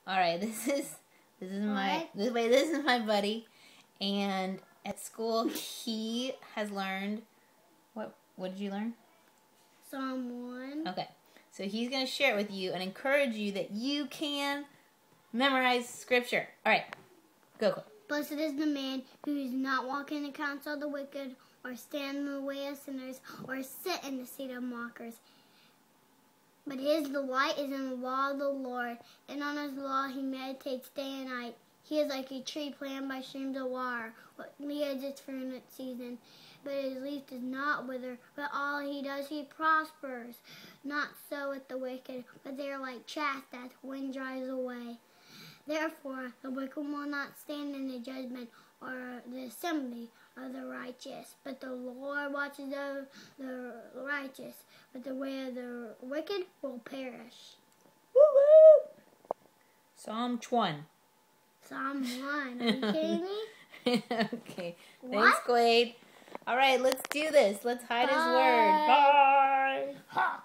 All right, this is my buddy, and at school he has learned what did you learn? Psalm 1. Okay, so he's gonna share it with you and encourage you that you can memorize scripture. All right, go. Blessed is the man who is not walking in the counsel of the wicked, or stand in the way of sinners, or sit in the seat of mockers. But his delight is in the law of the Lord, and on his law he meditates day and night. He is like a tree planted by streams of water, which yields its fruit in its season. But his leaf does not wither, but all he does he prospers. Not so with the wicked, but they are like chaff that the wind drives away. Therefore the wicked will not stand in the judgment, or the assembly of the righteous. But the Lord watches over the righteous, but the way of the wicked will perish. Woo woo! Psalm 1. Psalm 1. Are you kidding me? Okay. What? Thanks, Glade. All right, let's do this. Let's hide his word. Bye. Ha!